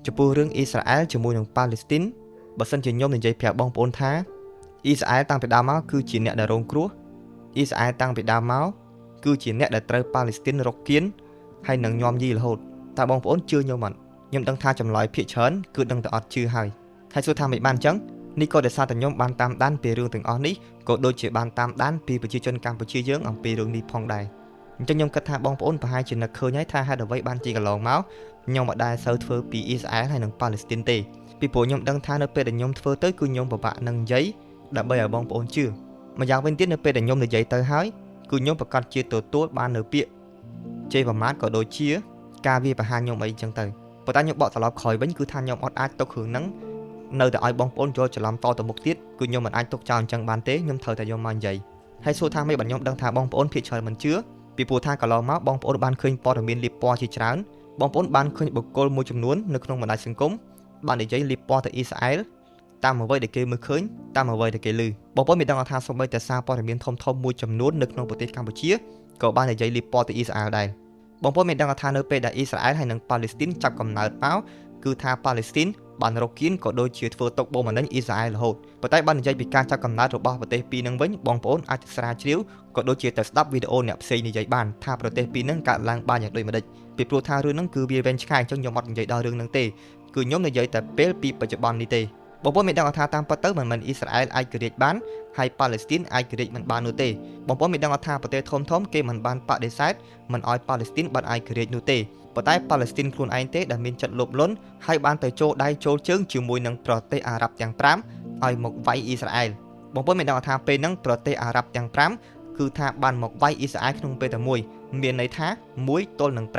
ចំពោះរឿងអ៊ីស្រាអែលជាមួយនឹងប៉ាឡេស្ទីនបើសិនជាខ្ញុំនិយាយប្រាប់បងប្អូនថាអ៊ីស្រាអែលតាំងពីដើមមកគឺជាអ្នកដែលរងគ្រោះអ៊ីស្រាអែលតាំងពីដើមមកគឺជាអ្នកដែលត្រូវប៉ាឡេស្ទីនរកគៀនហើយនឹងញោមយីរហូតតើបងប្អូនជឿខ្ញុំអត់ខ្ញុំដឹងថាចម្លើយភាគច្រើនគឺដឹងតែអត់ជឿហើយសួរថាមិនបានអញ្ចឹងនេះក៏ដោយសារតែខ្ញុំបានតាមដានពីរឿងទាំងអស់នេះក៏ដូចជាបានតាមដានពីប្រជាជនកម្ពុជាយើងអំពីរឿងនេះផងដែរអញ្ចឹងខ្ញុំគិតថាបងប្អូនប្រហែលជានឹកឃើញហើយថាហេតុអ្វីបានជាកន្លងមកខ្ញុំមិនដែលសូវធ្វើពីអ៊ីស្រាអែលហើយនិងប៉ាឡេស្ទីនទេពីព្រោះខ្ញុំដឹងថានៅពេលដែលខ្ញុំធ្វើទៅគឺខ្ញុំពិបាកនឹងនិយាយដើម្បីឲ្យបងប្អូនជឿម្យ៉ាងវិញទៀតនៅពេលដែលខ្ញុំនិយាយទៅហើយគឺខ្ញុំប្រកាសជាទទួលបាននៅពាក្យជេរប្រមាថក៏ដូចជាការវាប្រហារខ្ញុំអីចឹងទៅប៉ុន្តែខ្ញុំបកត្រឡប់ក្រោយវិញគឺថាខ្ញុំអត់អាចទុករឿងហ្នឹងនៅតែឲ្យបងប្អូនយល់ច្រឡំតទៅមុខទៀតគឺខ្ញុំមិនអាចទុកចោលអញ្ចឹងបានទេខ្ញុំត្រូវតែយកមកនិយាយហើយសួរថាមិនបានខ្ញុំដឹងថាបងប្អូនភាគច្រើនមិនជឿពីព្រោះថាកន្លងមកបងប្អូនបានឃើញព័ត៌មានលៀបពណ៌ជាច្រើនបងប្អូនបានឃើញបុគ្គលមួយចំនួននៅក្នុងបណ្ដាញសង្គមបាននិយាយលៀបពណ៌ទៅអ៊ីស្រាអែលតាមអ្វីដែលគេមើលឃើញតាមអ្វីដែលគេឮបងប្អូនមានដឹងថាសូម្បីតែសារព័ត៌មានធំៗមួយចំនួននៅក្នុងប្រទេសកម្ពុជាក៏បាននិយាយលៀបពណ៌ទៅអ៊ីស្រាអែលដែរបងប្អូនមានដឹងថានៅពេលដែលអ៊ីស្រាអែលហើយនិងប៉ាឡេស្ទីនចាប់កំណើតមកគឺថាប៉ាឡេស្ទីនបានរកគៀនក៏ដូចជាធ្វើទុកបុកម្នេញអ៊ីស្រាអែលរហូតប៉ុន្តែបាននិយាយពីការចាប់កំណើតរបស់ប្រទេសពីរនឹងវិញបងប្អូនអាចទៅស្រាវជ្រាវក៏ដូចជាទៅស្ដាប់វីដេអូអ្នកផ្សេងនិយាយបានថាប្រទេសពីរនឹងកើតឡើងបានយ៉ាងដូចម្ដេចពីព្រោះថារឿងហ្នឹងគឺវាវែងឆ្ងាយអញ្ចឹងខ្ញុំអត់និយាយដល់រឿងហ្នឹងទេគឺខ្ញុំនិយាយតែពេលពីបច្ចុប្បន្ននេះទេបងប្អូនមានដឹងថាតាមពិតទៅមិនមែនអ៊ីស្រាអែលអាចរាជបានហើយប៉ាឡេស្ទីនអាចរាជមិនបាននោះទេបងប្អូនមានដឹងថាប្រទេសធំៗគេមិនបានបដិសេធមិនឲ្យប៉ាឡេស្ទីនបានអាចរាជនោះទេប៉ុន្តែប៉ាឡេស្ទីនខ្លួនឯងទេដែលមានចិត្តលោភលន់ហើយបានទៅចូលដៃចូលជើងជាមួយនឹងប្រទេសអារ៉ាប់ទាំង5ឲ្យមកវាយអ៊ីស្រាអែលបងប្អូនមានដឹងថាពេលហ្នឹងប្រទេសអារ៉ាប់ទាំង5គឺថាបានមកវាយអ៊ីស្រាអែលក្នុងពេលតែមួយមានន័យថា1ទល់នឹង5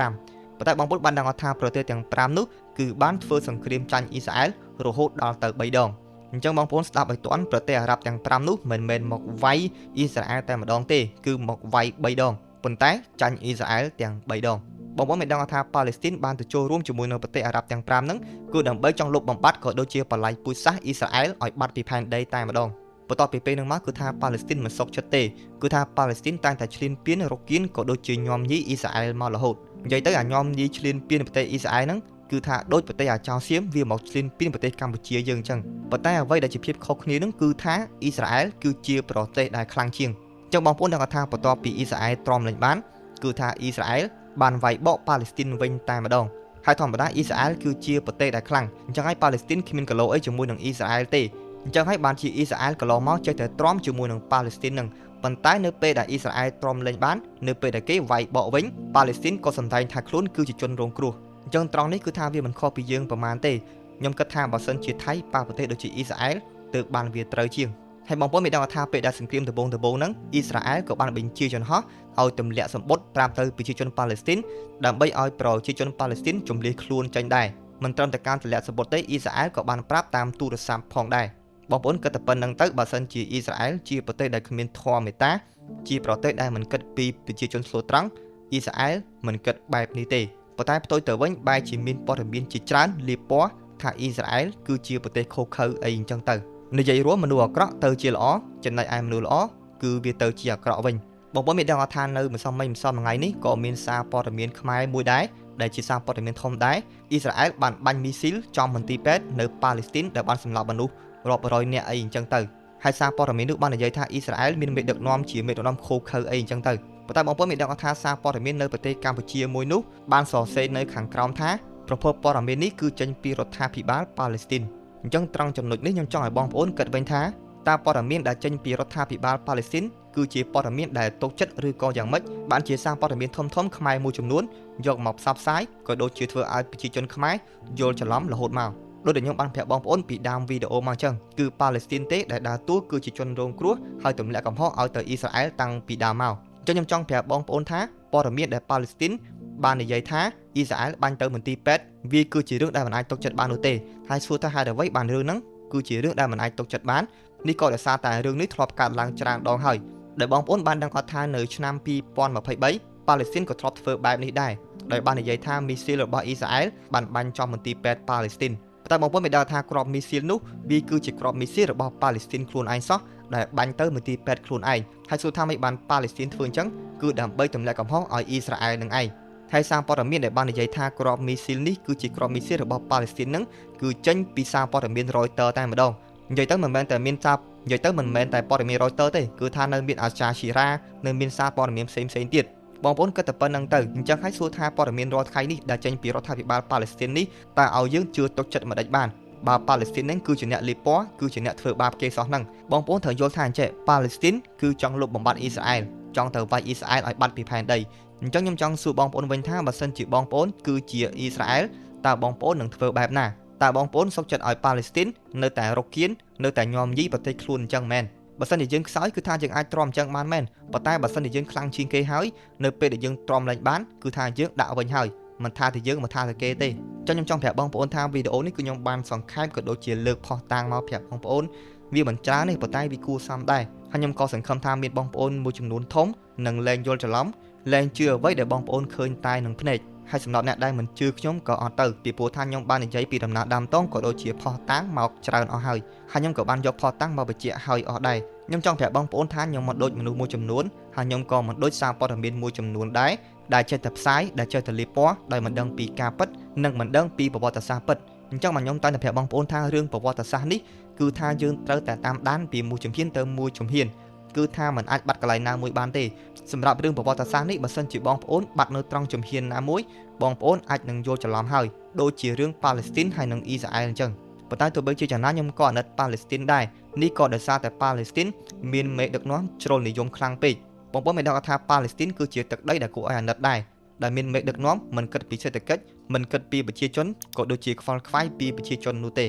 ប៉ុន្តែបងប្អូនបានដឹងថាប្រទេសទាំង5នោះគឺបានធ្វើសង្គ្រាមចាញ់អ៊ីស្រាអែលរហូតដល់ទៅ3ដងអញ្ចឹងបងប្អូនស្ដាប់ឲ្យទាន់ប្រទេសអារ៉ាប់ទាំង5នោះមិនមែនមកវាយអ៊ីស្រាអែលតែម្ដងទេគឺមកវាយ3ដងប៉ុន្តែចាញ់អ៊ីស្រាអែលទាំង3ដងបងប្អូនមានដឹងថាប៉ាឡេស្ទីនបានទៅចូលរួមជាមួយនៅប្រទេសអារ៉ាប់ទាំង5ហ្នឹងគឺដើម្បីចង់លុបបំបាត់ក៏ដូចជាបល្ល័យពូជសាសន៍អ៊ីស្រាអែលឲ្យបាត់ពីផែនដីតែម្ដងបន្ទាប់ពីពេលហ្នឹងមកគឺថាប៉ាឡេស្ទីនមិនសុខចិត្តទេគឺថាប៉ាឡេស្ទីនតែងតែឈ្លានពានរកគៀនក៏ដូចជាញោមញីអ៊ីស្រាអែលមករហូតនិយាយទៅអាញោមញីឈ្លានពានប្រទេសអ៊ីស្រាអែលហ្នឹងគឺថាដូចប្រទេសអាចោសៀមវាមកឈ្លានពានប្រទេសកម្ពុជាយើងអញ្ចឹងប៉ុន្តែអ្វីដែលជាភាពខុសគ្នាហ្នឹងគឺថាអ៊ីស្រាអែលគឺជាប្រទេសដែលខ្លាំងជាងអញ្ចឹងបងប្អូនដឹងថាបន្ទាប់ពីអ៊ីស្រាអែលទ្រាំលេងបានគឺថាអ៊ីស្រាអែលបានវាយបកប៉ាឡេស្ទីនវិញតែម្ដងហើយធម្មតាអ៊ីស្រាអែលគឺជាប្រទេសដែលខ្លាំងអញ្ចឹងហើយប៉ាឡេស្ទីនគ្មានកឡូអីជាមួយនឹងអ៊ីស្រាអែលទេអញ្ចឹងហើយបានជាអ៊ីស្រាអែលកន្លងមកចេះតែទ្រាំជាមួយនឹងប៉ាឡេស្ទីននឹងប៉ុន្តែនៅពេលដែលអ៊ីស្រាអែលទ្រាំលេងបាននៅពេលដែលគេវាយបកវិញប៉ាឡេស្ទីនក៏សម្ដែងថាខ្លួនគឺជាជនរងគ្រោះអញ្ចឹងត្រង់នេះគឺថាវាមិនខុសពីយើងប្រហែលទេខ្ញុំគិតថាបើសិនជាថៃប៉ះប្រទេសដូចជាអ៊ីស្រាអែលទើបបានវាត្រូវជាងហើយបងប្អូនមានដឹងថាពេលដែលសង្គ្រាមដំបូងហ្នឹងអ៊ីស្រាអែលក៏បានបញ្ជាយន្តហោះឲ្យទម្លាក់សម្បត្តិប្រាប់ទៅប្រជាជនប៉ាឡេស្ទីនដើម្បីឲ្យប្រជាជនប៉ាឡេស្ទីនជំលៀសខ្លួនចេញដែរមិនត្រឹមតែការទម្លាក់សម្បត្តិទេអ៊ីស្រាអែលក៏បានប្រាប់តាមទូរស័ព្ទផងដែរបងប្អូនគិតតែប៉ុណ្្នឹងទៅបើសិនជាអ៊ីស្រាអែលជាប្រទេសដែលគ្មានធម៌មេត្តាជាប្រទេសដែលមិនគិតពីប្រជាជនស្លូតត្រង់អ៊ីស្រាអែលមិនគិតបែបនេះទេប៉ុន្តែផ្ទុយទៅវិញបែរជាមានព័ត៌មានជាច្រើនលាបពណ៌ថាអ៊ីស្រាអែលគឺជាប្រទេសខុសខើអីអញ្ចឹងទៅនិយាយរួមមនុស្សអាក្រក់ទៅជាល្អចំណែកឯមនុស្សល្អគឺវាទៅជាអាក្រក់វិញបងប្អូនមានដឹងថានៅម្សិលមិញម្សិលមួយថ្ងៃនេះក៏មានសារព័ត៌មានខ្មែរមួយដែរដែលជាសារព័ត៌មានធំដែរអ៊ីស្រាអែលបានបាញ់មីស៊ីលចំមន្ទីរពេទ្យនៅប៉ាឡេស្ទីនដែលបានសម្លាប់មនុស្សរាប់រយនាក់អីអញ្ចឹងទៅហើយសារព័ត៌មាននោះបាននិយាយថាអ៊ីស្រាអែលមានមេដឹកនាំជាមេដឹកនាំខូខើអីអញ្ចឹងទៅប៉ុន្តែបងប្អូនមានដឹងថាសារព័ត៌មាននៅប្រទេសកម្ពុជាមួយនោះបានសរសេរនៅខាងក្រោមថាប្រភពព័ត៌មាននេះគឺចេញពីរដ្ឋាភិបាលប៉ាឡេស្ទីនអញ្ចឹងត្រង់ចំណុចនេះខ្ញុំចង់ឲ្យបងប្អូនគិតវិញថាតើព័ត៌មានដែលចេញពីរដ្ឋាភិបាលប៉ាឡេស្ទីនគឺជាព័ត៌មានដែលទុកចិត្តឬក៏យ៉ាងម៉េចបានជាសារព័ត៌មានធំៗខ្មែរមួយចំនួនយកមកផ្សព្វផ្សាយក៏ដូចជាធ្វើឲ្យប្រជាជនខ្មែរយល់ច្រឡំរហូតមកដូចដែលខ្ញុំបានប្រាប់បងប្អូនពីដើមវីដេអូមកអញ្ចឹងគឺប៉ាឡេស្ទីនទេដែលដើរតួគឺជាជនរងគ្រោះហើយទម្លាក់កំហុសឲ្យទៅអ៊ីស្រាអែលតាំងពីដើមមកអញ្ចឹងខ្ញុំចង់ប្រាប់បងប្អូនថាព័ត៌មានដែលប៉ាឡេស្ទីនបាននិយាយថាអ៊ីស្រាអែលបាញ់ទៅមន្ទីរពេទ្យវាគឺជារឿងដែលមិនអាចទុកចិត្តបាននោះទេហើយសួរថាហេតុអ្វីបានរឿងហ្នឹងគឺជារឿងដែលមិនអាចទុកចិត្តបាននេះក៏ដោយសារតែរឿងនេះធ្លាប់កើតឡើងច្រើនដងហើយដែលបងប្អូនបានដឹងអត់ថានៅឆ្នាំ2023ប៉ាឡេស្ទីនក៏ធ្លាប់ធ្វើបែបនេះដែរដោយបាននិយាយថាមីស៊ីលរបស់អ៊ីស្រាអែលបានបាញ់ចំមន្ទីរពេទ្យប៉ាឡេស្ទីនតែបងប្អូនមិនដឹងថាគ្រាប់មីស៊ីលនោះវាគឺជាគ្រាប់មីស៊ីលរបស់ប៉ាឡេស្ទីនខ្លួនឯងសោះដែលបាញ់ទៅមន្ទីរពេទ្យខ្លួនឯងហើយសួរថាមិនបានប៉ាឡេស្ទីនធ្វើអញ្ចឹងគឺដើម្បីទម្លាក់កំហុសឲ្យអ៊ីស្រាអែលនឹងឯងហ ហើយសារព័ត៌មានដែលបាននិយាយថាក្របមីស៊ីលនេះគឺជាក្របមីស៊ីលរបស់ប៉ាឡេស្ទីនហ្នឹងគឺចេញពីសារព័ត៌មាន Reuters តែម្ដងនិយាយទៅមិនមែនតែមានសារនិយាយទៅមិនមែនតែព័ត៌មាន Reuters ទេគឺថានៅមាន Al Jazeera នៅមានសារព័ត៌មានផ្សេងៗទៀតបងប្អូនគិតតែប៉ុណ្្នឹងទៅអញ្ចឹងហើយសួរថាព័ត៌មានរាល់ថ្ងៃនេះដែលចេញពីរដ្ឋាភិបាលប៉ាឡេស្ទីននេះតើឲ្យយើងជឿទុកចិត្តមិនដេចបានបើប៉ាឡេស្ទីនហ្នឹងគឺជាអ្នកលីពណ៌គឺជាអ្នកធ្វើបាបគេសោះហ្នឹងបងប្អូនត្រូវយល់ថាអញ្ចេះប៉ាឡេស្ទីនគឺចង់លុបបំបាត់អ៊ីស្រាអែលចង់ទៅវាយអ៊ីស្រាអែលឲ្យបាត់ពីផែនដីអញ្ចឹងខ្ញុំចង់សួរបងប្អូនវិញថាបើសិនជាបងប្អូនគឺជាអ៊ីស្រាអែលតើបងប្អូននឹងធ្វើបែបណាតើបងប្អូនសុខចិត្តឲ្យប៉ាឡេស្ទីននៅតែរកគៀននៅតែញោមញីប្រទេសខ្លួនអញ្ចឹងមែនបើសិនជាយើងខ្សោយគឺថាយើងអាចទ្រាំអញ្ចឹងបានមែនប៉ុន្តែបើសិនជាយើងខ្លាំងជាងគេហើយនៅពេលដែលយើងទ្រាំលែងបានគឺថាយើងដាក់វិញហើយមិនថាតែយើងមិនថាតែគេទេចឹងខ្ញុំចង់ប្រាប់បងប្អូនថាវីដេអូនេះគឺខ្ញុំបានសង្ខេបក៏ដូចជាលើកផុសតាំងមកប្រាប់បងប្អូនវាមិនច្រើនទេប៉ុន្តែវាគួរសមដែរហើយខ្ញុំក៏សង្ឃឹមថាមានបងប្អូនមួយចំនួនធំនឹងលែងយល់ច្រឡំលែងជឿអ្វីដែលបងប្អូនឃើញតែនឹងភ្នែកហើយសម្រាប់អ្នកដែលមិនជឿខ្ញុំក៏អត់ទៅពីព្រោះថាខ្ញុំបាននិយាយពីដំណើរដើមតងក៏ដូចជាផុសតាំងមកច្រើនអស់ហើយខ្ញុំក៏បានយកផុសតាំងមកបញ្ជាក់ឲ្យអស់ដែរខ្ញុំចង់ប្រាប់បងប្អូនថាខ្ញុំមិនដូចមនុស្សមួយចំនួនហើយខ្ញុំក៏មិនដូចសារព័ត៌មានមួយចំនួនដែរដែលចេះតែផ្សាយដែលចេះតែលាបពណ៌ដោយមិនដឹងពីការពិតនិងមិនដឹងពីប្រវត្តិសាស្ត្រពិតអញ្ចឹងខ្ញុំតែប្រាប់បងប្អូនថារឿងប្រវត្តិសាស្ត្រនេះគឺថាយើងត្រូវតែតាមដានពីមួយជំហានទៅមួយជំហានគឺថាมันអាចបាត់កន្លែងណាមួយបានទេសម្រាប់រឿងប្រវត្តិសាស្ត្រនេះបើសិនជាបងប្អូនបាត់នៅត្រង់ជំហានណាមួយបងប្អូនអាចនឹងយល់ច្រឡំហើយដូចជារឿងប៉ាឡេស្ទីនហើយនិងអ៊ីស្រាអែលអញ្ចឹងប៉ុន្តែទោះបីជាយ៉ាងណាខ្ញុំក៏អាណិតប៉ាឡេស្ទីនដែរនេះក៏ដោយសារតែប៉ាឡេស្ទីនមានមេដឹកនាំជ្រុលនិយមខ្លាំងពេកបងប្អូនមិនដឹងថាប៉ាឡេស្ទីនគឺជាទឹកដីដែលគួរឲ្យអាណិតដែរដែលមានមេដឹកនាំមិនគិតពីសេដ្ឋកិច្ចមិនគិតពីប្រជាជនក៏ដូចជាខ្វល់ខ្វាយពីប្រជាជននោះទេ